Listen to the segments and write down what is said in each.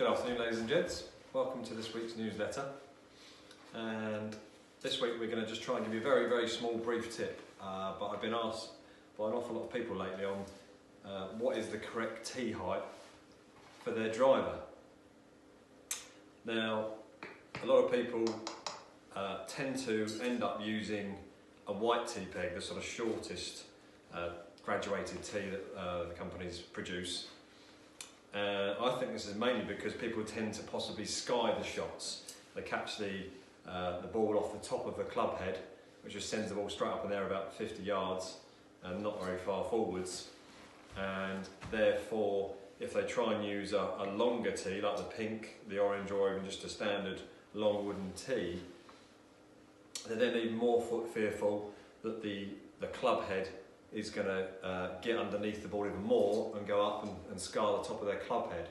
Good afternoon, ladies and gents. Welcome to this week's newsletter. And this week we're going to just try and give you a very, very small, brief tip. But I've been asked by an awful lot of people lately on what is the correct tee height for their driver. Now, a lot of people tend to end up using a white tee peg, the sort of shortest graduated tee that the companies produce. I think this is mainly because people tend to possibly sky the shots. They catch the ball off the top of the club head, which just sends the ball straight up in there about 50 yards and not very far forwards. And therefore, if they try and use a longer tee, like the pink, the orange, or even just a standard long wooden tee, they're then even more fearful that the club head is going to get underneath the ball even more and go up and scar the top of their club head.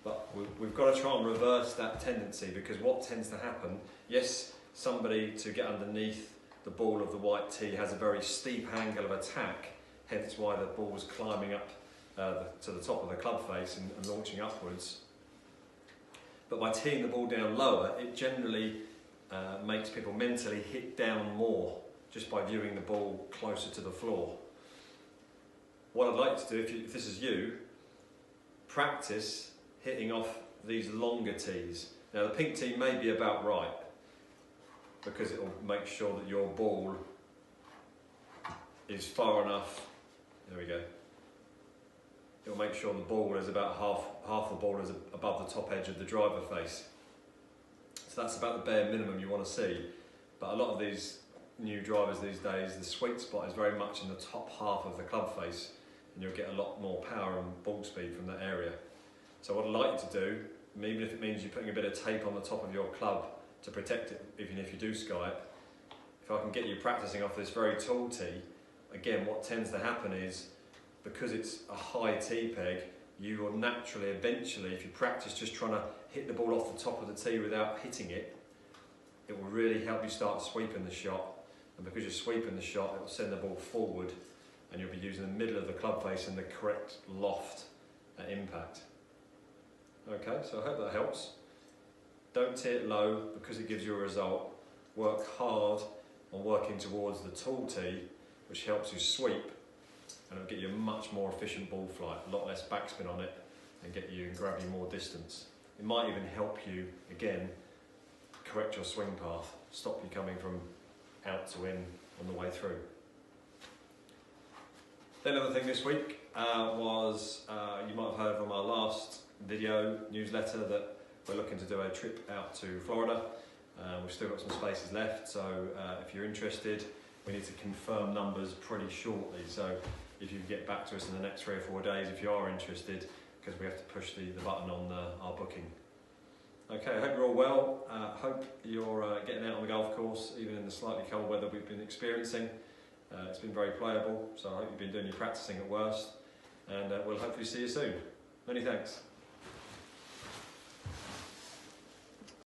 But we've got to try and reverse that tendency, because what tends to happen, yes, somebody to get underneath the ball of the white tee has a very steep angle of attack, hence why the ball's climbing up to the top of the club face and launching upwards. But by teeing the ball down lower, it generally makes people mentally hit down more just by viewing the ball closer to the floor. What I'd like to do, if this is you, practice hitting off these longer tees. Now the pink tee may be about right, because it will make sure that your ball is far enough, there we go, it will make sure the ball is about half the ball is above the top edge of the driver face. So that's about the bare minimum you want to see. But a lot of these new drivers these days, the sweet spot is very much in the top half of the club face, and you'll get a lot more power and ball speed from that area. So what I'd like you to do, even if it means you're putting a bit of tape on the top of your club to protect it, even if you do sky it, if I can get you practicing off this very tall tee, again, what tends to happen is, because it's a high tee peg, you will naturally, eventually, if you practice just trying to hit the ball off the top of the tee without hitting it, it will really help you start sweeping the shot. And because you're sweeping the shot, it will send the ball forward, and you'll be using the middle of the club face and the correct loft at impact. Okay, so I hope that helps. Don't tee it low because it gives you a result. Work hard on working towards the tall tee, which helps you sweep, and it'll get you a much more efficient ball flight, a lot less backspin on it, and get you and grab you more distance. It might even help you, again, correct your swing path, stop you coming from out to in on the way through. The other thing this week was, you might have heard from our last video newsletter that we're looking to do a trip out to Florida. We've still got some spaces left, so if you're interested, we need to confirm numbers pretty shortly. So if you can get back to us in the next 3 or 4 days if you are interested, because we have to push the button on our booking. Okay, I hope you're all well. Hope you're getting out on the golf course, even in the slightly cold weather we've been experiencing. It's been very playable, so I hope you've been doing your practicing at worst, and we'll hopefully see you soon. Many thanks.